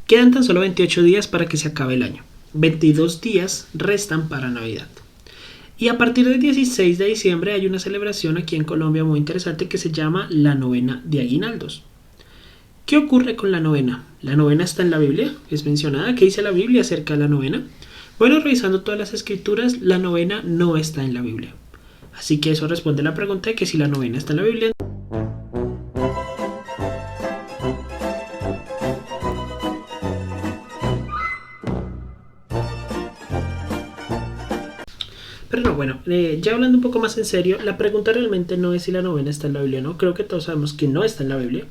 Quedan tan solo 28 días para que se acabe el año. 22 días restan para Navidad. Y a partir del 16 de diciembre hay una celebración aquí en Colombia muy interesante que se llama la novena de aguinaldos. ¿Qué ocurre con la novena? La novena está en la Biblia, es mencionada. ¿Qué dice la Biblia acerca de la novena? Bueno, revisando todas las escrituras, la novena no está en la Biblia. Así que eso responde a la pregunta de que si la novena está en la Biblia. Pero no, bueno, ya hablando un poco más en serio, la pregunta realmente no es si la novena está en la Biblia o no. Creo que todos sabemos que no está en la Biblia.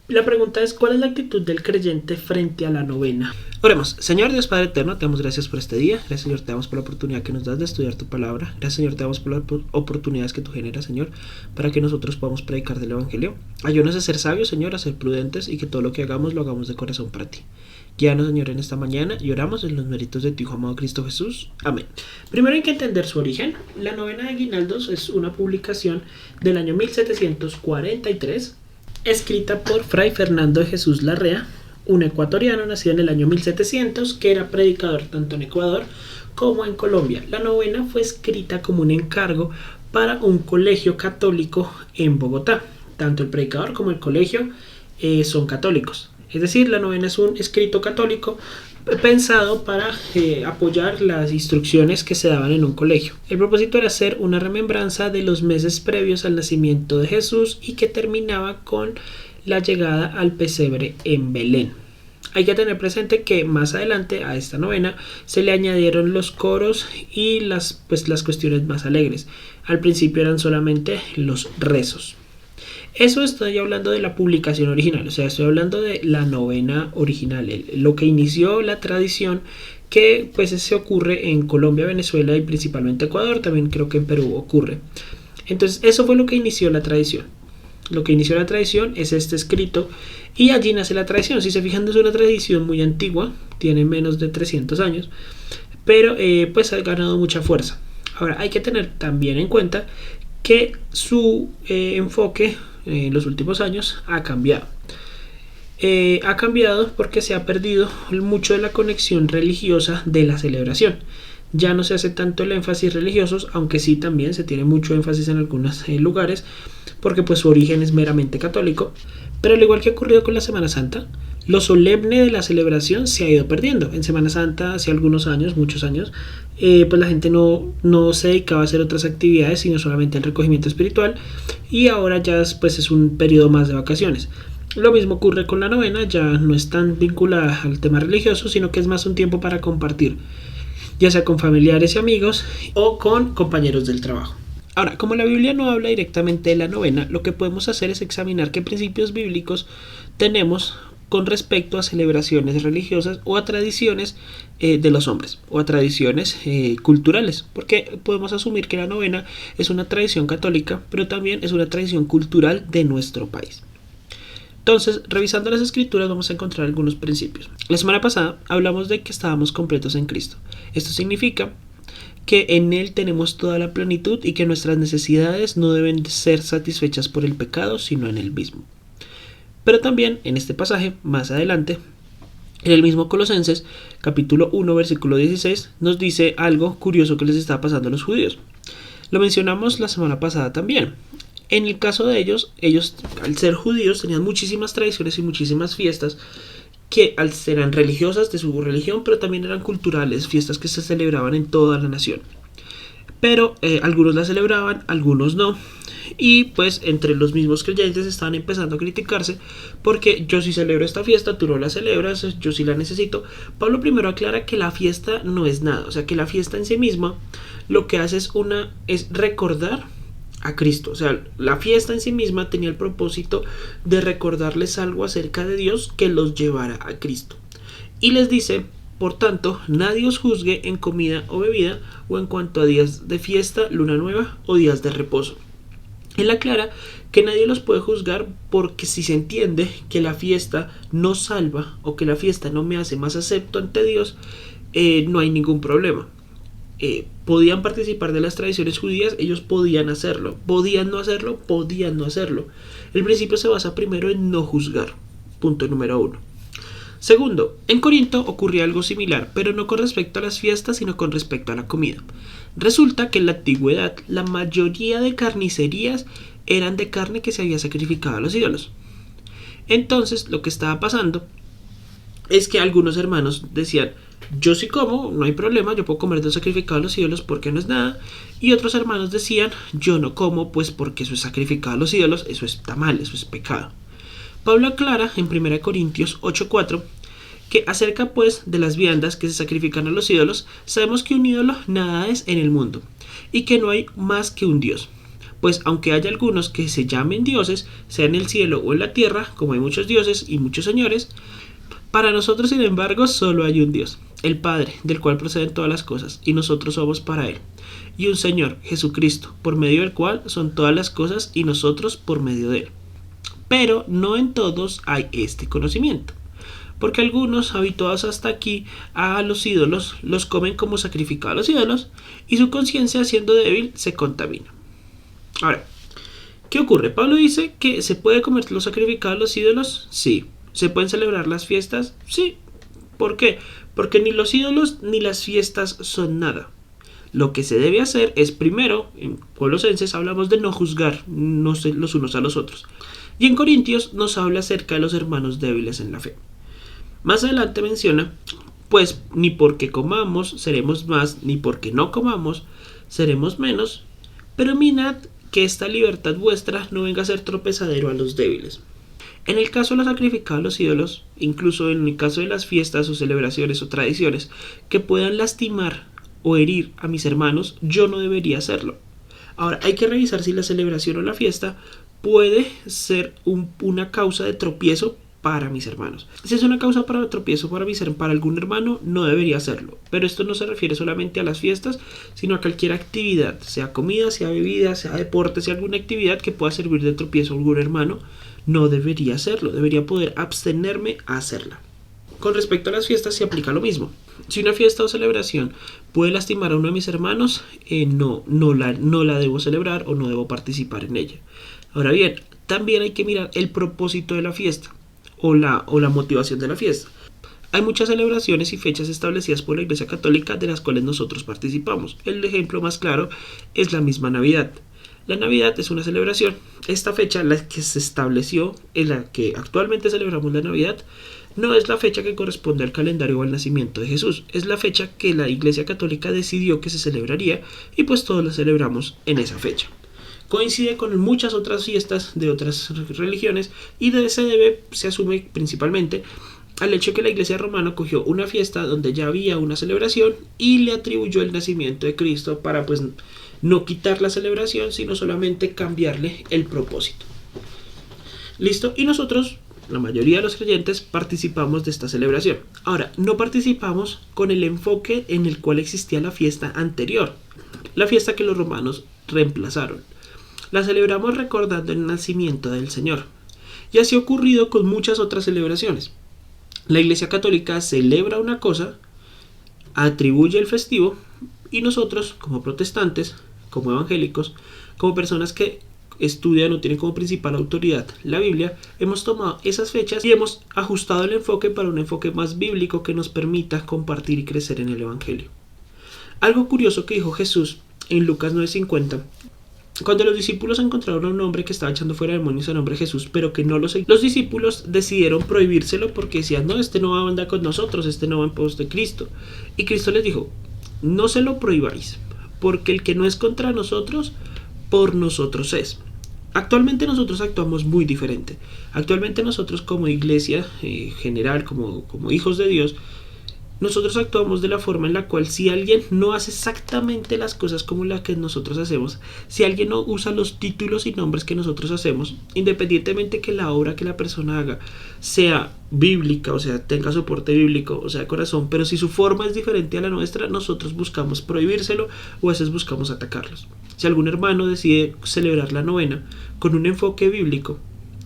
La pregunta es, ¿cuál es la actitud del creyente frente a la novena? Oremos. Señor Dios Padre Eterno, te damos gracias por este día. Gracias, Señor, te damos por la oportunidad que nos das de estudiar tu palabra. Gracias, Señor, te damos por las oportunidades que tú generas, Señor, para que nosotros podamos predicar del Evangelio. Ayúdanos a ser sabios, Señor, a ser prudentes y que todo lo que hagamos lo hagamos de corazón para ti. Guíanos, Señor, en esta mañana y oramos en los méritos de tu Hijo amado Cristo Jesús. Amén. Primero hay que entender su origen. La novena de aguinaldos es una publicación del año 1743, escrita por Fray Fernando de Jesús Larrea, un ecuatoriano nacido en el año 1700, que era predicador tanto en Ecuador como en Colombia. La novena fue escrita como un encargo para un colegio católico en Bogotá. Tanto el predicador como el colegio son católicos. Es decir, la novena es un escrito católico pensado para apoyar las instrucciones que se daban en un colegio. El propósito era hacer una remembranza de los meses previos al nacimiento de Jesús y que terminaba con la llegada al pesebre en Belén. Hay que tener presente que más adelante a esta novena se le añadieron los coros y las cuestiones más alegres. Al principio eran solamente los rezos. Eso estoy hablando de la publicación original, o sea, estoy hablando de la novena original, lo que inició la tradición que pues se ocurre en Colombia, Venezuela y principalmente Ecuador, también creo que en Perú ocurre. Entonces eso fue lo que inició la tradición. Lo que inició la tradición es este escrito y allí nace la tradición. Si se fijan, es una tradición muy antigua, tiene menos de 300 años, pero pues ha ganado mucha fuerza. Ahora hay que tener también en cuenta que su enfoque en los últimos años ha cambiado. Ha cambiado porque se ha perdido mucho de la conexión religiosa de la celebración. Ya no se hace tanto el énfasis religioso, aunque sí también se tiene mucho énfasis en algunos lugares, porque pues su origen es meramente católico. Pero al igual que ha ocurrido con la Semana Santa, lo solemne de la celebración se ha ido perdiendo. En Semana Santa, hace algunos años, muchos años, pues la gente no se dedicaba a hacer otras actividades, sino solamente el recogimiento espiritual, y ahora ya pues es un periodo más de vacaciones. Lo mismo ocurre con la novena, ya no es tan vinculada al tema religioso, sino que es más un tiempo para compartir, ya sea con familiares y amigos o con compañeros del trabajo. Ahora, como la Biblia no habla directamente de la novena, lo que podemos hacer es examinar qué principios bíblicos tenemos con respecto a celebraciones religiosas o a tradiciones de los hombres o a tradiciones culturales, porque podemos asumir que la novena es una tradición católica, pero también es una tradición cultural de nuestro país. Entonces, revisando las escrituras vamos a encontrar algunos principios. La semana pasada hablamos de que estábamos completos en Cristo. Esto significa que en Él tenemos toda la plenitud y que nuestras necesidades no deben ser satisfechas por el pecado, sino en Él mismo. Pero también en este pasaje, más adelante, en el mismo Colosenses, capítulo 1, versículo 16, nos dice algo curioso que les está pasando a los judíos. Lo mencionamos la semana pasada también. En el caso de ellos al ser judíos tenían muchísimas tradiciones y muchísimas fiestas que eran religiosas de su religión, pero también eran culturales, fiestas que se celebraban en toda la nación. Pero algunos las celebraban, algunos no. Y pues entre los mismos creyentes estaban empezando a criticarse porque yo sí celebro esta fiesta, tú no la celebras, yo sí la necesito. Pablo primero aclara que la fiesta no es nada, o sea que la fiesta en sí misma lo que hace es recordar a Cristo. O sea, la fiesta en sí misma tenía el propósito de recordarles algo acerca de Dios que los llevara a Cristo. Y les dice: por tanto, nadie os juzgue en comida o bebida, o en cuanto a días de fiesta, luna nueva o días de reposo. Él aclara que nadie los puede juzgar porque si se entiende que la fiesta no salva o que la fiesta no me hace más acepto ante Dios, no hay ningún problema. Podían participar de las tradiciones judías, ellos podían hacerlo, podían no hacerlo. El principio se basa primero en no juzgar, punto número 1. Segundo, en Corinto ocurría algo similar, pero no con respecto a las fiestas, sino con respecto a la comida. Resulta que en la antigüedad la mayoría de carnicerías eran de carne que se había sacrificado a los ídolos. Entonces lo que estaba pasando es que algunos hermanos decían, yo sí como, no hay problema, yo puedo comer de sacrificado a los ídolos porque no es nada. Y otros hermanos decían, yo no como, pues porque eso es sacrificado a los ídolos, eso está mal, eso es pecado. Pablo aclara en 1 Corintios 8:4 que acerca pues de las viandas que se sacrifican a los ídolos, sabemos que un ídolo nada es en el mundo y que no hay más que un Dios. Pues aunque haya algunos que se llamen dioses, sea en el cielo o en la tierra, como hay muchos dioses y muchos señores, para nosotros sin embargo solo hay un Dios, el Padre, del cual proceden todas las cosas, y nosotros somos para Él, y un Señor, Jesucristo, por medio del cual son todas las cosas y nosotros por medio de Él. Pero no en todos hay este conocimiento, porque algunos, habituados hasta aquí a los ídolos, los comen como sacrificado a los ídolos, y su conciencia, siendo débil, se contamina. Ahora, ¿qué ocurre? Pablo dice que se puede comer los sacrificados a los ídolos, sí. ¿Se pueden celebrar las fiestas? Sí. ¿Por qué? Porque ni los ídolos ni las fiestas son nada. Lo que se debe hacer es, primero, en Colosenses hablamos de no juzgar los unos a los otros. Y en Corintios nos habla acerca de los hermanos débiles en la fe. Más adelante menciona, pues ni porque comamos seremos más, ni porque no comamos seremos menos, pero mirad que esta libertad vuestra no venga a ser tropezadero a los débiles. En el caso de los sacrificados a los ídolos, incluso en el caso de las fiestas o celebraciones o tradiciones que puedan lastimar o herir a mis hermanos, yo no debería hacerlo. Ahora, hay que revisar si la celebración o la fiesta puede ser una causa de tropiezo para mis hermanos. Si es una causa para tropiezo para algún hermano, no debería hacerlo. Pero esto no se refiere solamente a las fiestas, sino a cualquier actividad, sea comida, sea bebida, sea deporte, sea alguna actividad que pueda servir de tropiezo a algún hermano. No debería hacerlo, debería poder abstenerme a hacerla. Con respecto a las fiestas se aplica lo mismo. Si una fiesta o celebración puede lastimar a uno de mis hermanos, no la debo celebrar o no debo participar en ella. Ahora bien, también hay que mirar el propósito de la fiesta o la motivación de la fiesta. Hay muchas celebraciones y fechas establecidas por la Iglesia Católica de las cuales nosotros participamos. El ejemplo más claro es la misma Navidad. La Navidad es una celebración. Esta fecha, la que se estableció, en la que actualmente celebramos la Navidad, no es la fecha que corresponde al calendario o al nacimiento de Jesús. Es la fecha que la Iglesia Católica decidió que se celebraría y pues todos la celebramos en esa fecha. Coincide con muchas otras fiestas de otras religiones y se asume principalmente al hecho que la Iglesia romana cogió una fiesta donde ya había una celebración y le atribuyó el nacimiento de Cristo para pues no quitar la celebración, sino solamente cambiarle el propósito. ¿Listo? Y nosotros, la mayoría de los creyentes, participamos de esta celebración. Ahora, no participamos con el enfoque en el cual existía la fiesta anterior, la fiesta que los romanos reemplazaron. La celebramos recordando el nacimiento del Señor. Y así ha ocurrido con muchas otras celebraciones. La Iglesia Católica celebra una cosa, atribuye el festivo, y nosotros, como protestantes, como evangélicos, como personas que estudian o tienen como principal autoridad la Biblia, hemos tomado esas fechas y hemos ajustado el enfoque para un enfoque más bíblico que nos permita compartir y crecer en el Evangelio. Algo curioso que dijo Jesús en Lucas 9:50, cuando los discípulos encontraron a un hombre que estaba echando fuera demonios a nombre de Jesús, pero que no lo seguía, los discípulos decidieron prohibírselo porque decían, no, este no va a andar con nosotros, este no va en pos de Cristo. Y Cristo les dijo, no se lo prohibáis, porque el que no es contra nosotros, por nosotros es. Actualmente nosotros actuamos muy diferente. Actualmente nosotros como iglesia general, como hijos de Dios, nosotros actuamos de la forma en la cual si alguien no hace exactamente las cosas como las que nosotros hacemos, si alguien no usa los títulos y nombres que nosotros hacemos, independientemente que la obra que la persona haga sea bíblica, o sea, tenga soporte bíblico, o sea, corazón, pero si su forma es diferente a la nuestra, nosotros buscamos prohibírselo o a veces buscamos atacarlos. Si algún hermano decide celebrar la novena con un enfoque bíblico,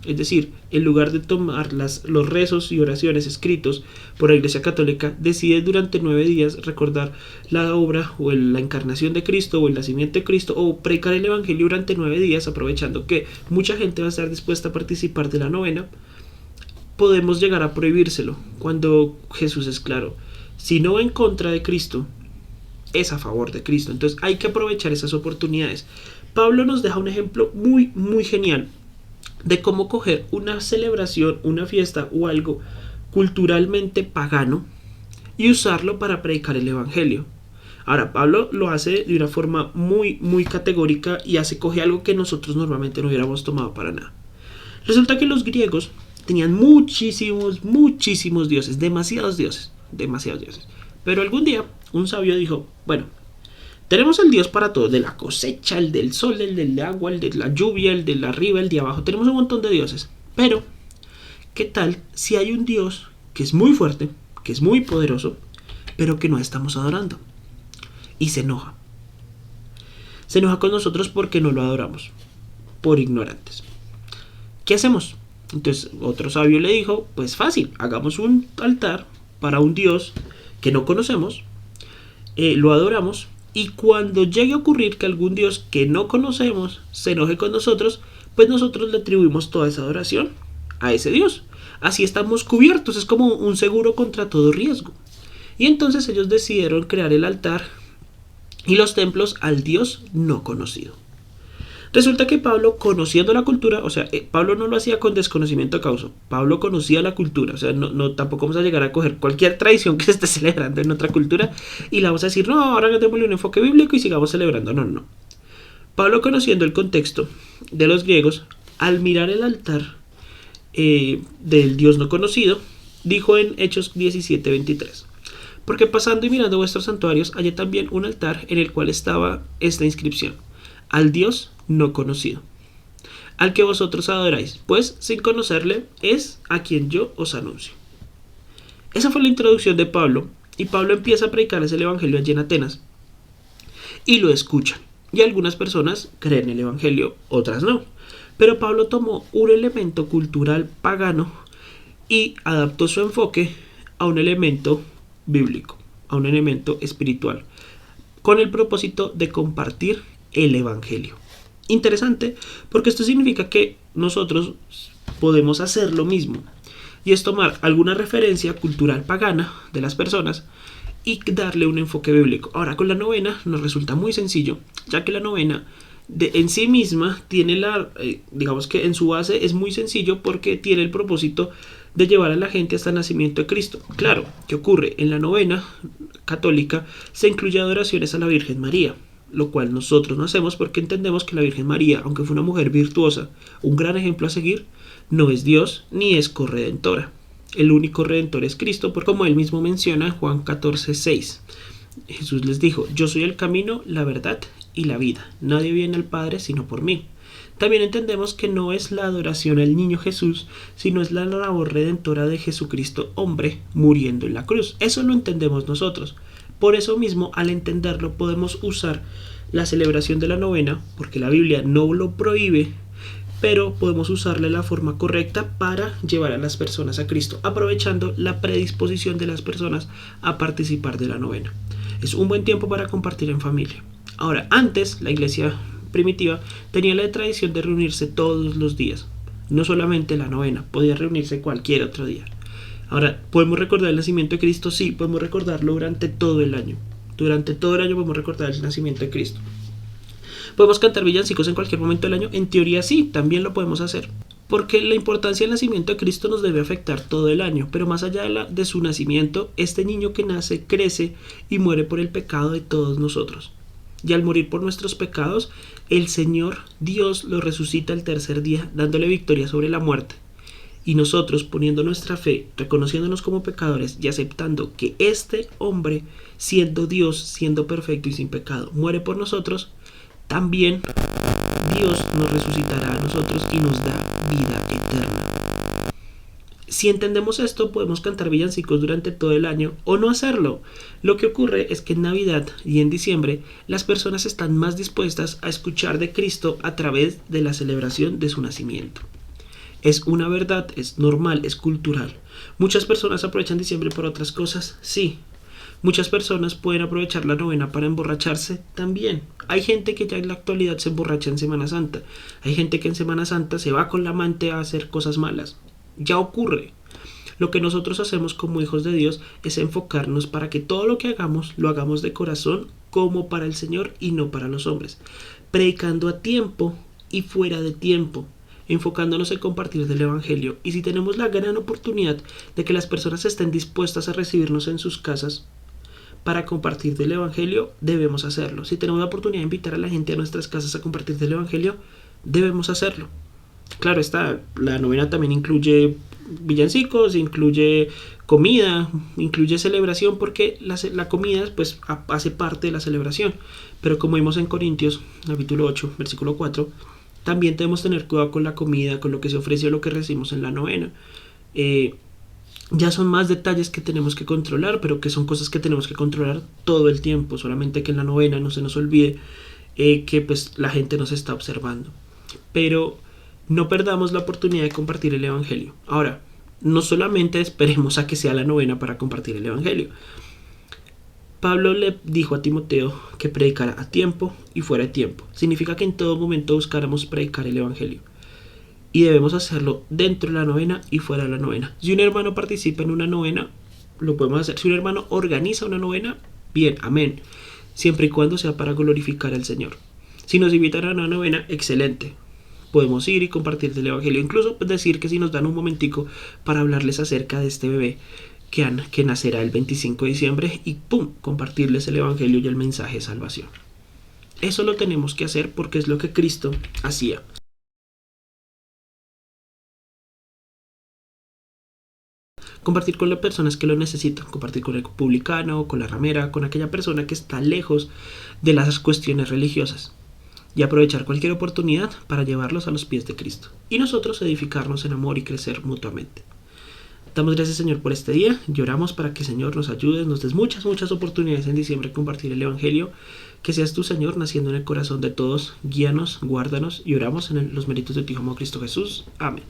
es decir, en lugar de tomar los rezos y oraciones escritos por la Iglesia Católica, decide durante 9 días recordar la obra o la encarnación de Cristo o el nacimiento de Cristo o predicar el Evangelio durante 9 días, aprovechando que mucha gente va a estar dispuesta a participar de la novena, podemos llegar a prohibírselo cuando Jesús es claro. Si no va en contra de Cristo, es a favor de Cristo. Entonces hay que aprovechar esas oportunidades. Pablo nos deja un ejemplo muy, muy genial de cómo coger una celebración, una fiesta o algo culturalmente pagano y usarlo para predicar el evangelio. Ahora, Pablo lo hace de una forma muy, muy categórica y coge algo que nosotros normalmente no hubiéramos tomado para nada. Resulta que los griegos tenían muchísimos, muchísimos dioses, demasiados dioses. Pero algún día un sabio dijo, bueno, tenemos el Dios para todo, de la cosecha, el del sol, el del agua, el de la lluvia, el de arriba, el de abajo. Tenemos un montón de dioses. Pero, ¿qué tal si hay un Dios que es muy fuerte, que es muy poderoso, pero que no estamos adorando? Y se enoja. Se enoja con nosotros porque no lo adoramos, por ignorantes. ¿Qué hacemos? Entonces otro sabio le dijo, pues fácil, hagamos un altar para un Dios que no conocemos, lo adoramos, y cuando llegue a ocurrir que algún Dios que no conocemos se enoje con nosotros, pues nosotros le atribuimos toda esa adoración a ese Dios. Así estamos cubiertos, es como un seguro contra todo riesgo. Y entonces ellos decidieron crear el altar y los templos al Dios no conocido. Resulta que Pablo, conociendo la cultura, o sea, Pablo no lo hacía con desconocimiento de causa. Pablo conocía la cultura, o sea, no tampoco vamos a llegar a coger cualquier tradición que se esté celebrando en otra cultura y le vamos a decir, no, ahora démosle un enfoque bíblico y sigamos celebrando. No. Pablo, conociendo el contexto de los griegos, al mirar el altar del Dios no conocido, dijo en Hechos 17:23, porque pasando y mirando vuestros santuarios, hallé también un altar en el cual estaba esta inscripción: al Dios no conocido, al que vosotros adoráis, pues sin conocerle es a quien yo os anuncio. Esa fue la introducción de Pablo, y Pablo empieza a predicarles el evangelio allí en Atenas, y lo escuchan, y algunas personas creen el evangelio, otras no. Pero Pablo tomó un elemento cultural pagano y adaptó su enfoque a un elemento bíblico, a un elemento espiritual, con el propósito de compartir el evangelio. Interesante, porque esto significa que nosotros podemos hacer lo mismo, y es tomar alguna referencia cultural pagana de las personas y darle un enfoque bíblico. Ahora, con la novena nos resulta muy sencillo, ya que la novena en sí misma tiene digamos que en su base es muy sencillo, porque tiene el propósito de llevar a la gente hasta el nacimiento de Cristo. Claro, ¿qué ocurre? En la novena católica se incluye adoraciones a la Virgen María, lo cual nosotros no hacemos porque entendemos que la Virgen María, aunque fue una mujer virtuosa, un gran ejemplo a seguir, no es Dios ni es corredentora. El único redentor es Cristo, porque como él mismo menciona en Juan 14:6, Jesús les dijo: yo soy el camino, la verdad y la vida. Nadie viene al Padre sino por mí. También entendemos que no es la adoración al niño Jesús, sino es la labor redentora de Jesucristo, hombre, muriendo en la cruz. Eso lo entendemos nosotros. Por eso mismo, al entenderlo, podemos usar la celebración de la novena, porque la Biblia no lo prohíbe, pero podemos usarla de la forma correcta para llevar a las personas a Cristo, aprovechando la predisposición de las personas a participar de la novena. Es un buen tiempo para compartir en familia. Ahora, antes, la iglesia primitiva tenía la tradición de reunirse todos los días, no solamente la novena, podía reunirse cualquier otro día. Ahora, ¿podemos recordar el nacimiento de Cristo? Sí, podemos recordarlo durante todo el año. Durante todo el año podemos recordar el nacimiento de Cristo. ¿Podemos cantar villancicos en cualquier momento del año? En teoría sí, también lo podemos hacer, porque la importancia del nacimiento de Cristo nos debe afectar todo el año. Pero más allá de su nacimiento, este niño que nace, crece y muere por el pecado de todos nosotros. Y al morir por nuestros pecados, el Señor Dios lo resucita el tercer día, dándole victoria sobre la muerte. Y nosotros, poniendo nuestra fe, reconociéndonos como pecadores y aceptando que este hombre, siendo Dios, siendo perfecto y sin pecado, muere por nosotros, también Dios nos resucitará a nosotros y nos da vida eterna. Si entendemos esto, podemos cantar villancicos durante todo el año o no hacerlo. Lo que ocurre es que en Navidad y en diciembre las personas están más dispuestas a escuchar de Cristo a través de la celebración de su nacimiento. Es una verdad, es normal, es cultural. Muchas personas aprovechan diciembre por otras cosas, sí. Muchas personas pueden aprovechar la novena para emborracharse también. Hay gente que ya en la actualidad se emborracha en Semana Santa. Hay gente que en Semana Santa se va con la amante a hacer cosas malas. Ya ocurre. Lo que nosotros hacemos como hijos de Dios es enfocarnos para que todo lo que hagamos lo hagamos de corazón como para el Señor y no para los hombres, predicando a tiempo y fuera de tiempo, enfocándonos en compartir del Evangelio. Y si tenemos la gran oportunidad de que las personas estén dispuestas a recibirnos en sus casas para compartir del Evangelio, debemos hacerlo. Si tenemos la oportunidad de invitar a la gente a nuestras casas a compartir del Evangelio, debemos hacerlo. Claro está, la novena también incluye villancicos, incluye comida, incluye celebración, porque la comida pues hace parte de la celebración. Pero como vimos en Corintios, capítulo 8, versículo 4, también debemos tener cuidado con la comida, con lo que se ofrece o lo que recibimos en la novena. Ya son más detalles que tenemos que controlar, pero que son cosas que tenemos que controlar todo el tiempo, solamente que en la novena no se nos olvide que pues la gente nos está observando. Pero no perdamos la oportunidad de compartir el Evangelio. Ahora, no solamente esperemos a que sea la novena para compartir el Evangelio. Pablo le dijo a Timoteo que predicara a tiempo y fuera de tiempo. Significa que en todo momento buscáramos predicar el Evangelio. Y debemos hacerlo dentro de la novena y fuera de la novena. Si un hermano participa en una novena, lo podemos hacer. Si un hermano organiza una novena, bien, amén. Siempre y cuando sea para glorificar al Señor. Si nos invitan a una novena, excelente. Podemos ir y compartir del Evangelio. Incluso decir que si nos dan un momentico para hablarles acerca de este bebé que nacerá el 25 de diciembre y ¡pum! Compartirles el Evangelio y el mensaje de salvación. Eso lo tenemos que hacer porque es lo que Cristo hacía. Compartir con las personas que lo necesitan, compartir con el publicano, con la ramera, con aquella persona que está lejos de las cuestiones religiosas y aprovechar cualquier oportunidad para llevarlos a los pies de Cristo y nosotros edificarnos en amor y crecer mutuamente. Damos gracias, Señor, por este día y oramos para que, Señor, nos ayudes, nos des muchas oportunidades en diciembre de compartir el Evangelio, que seas tú, Señor, naciendo en el corazón de todos, guíanos, guárdanos y oramos en los méritos de tu Hijo Cristo Jesús. Amén.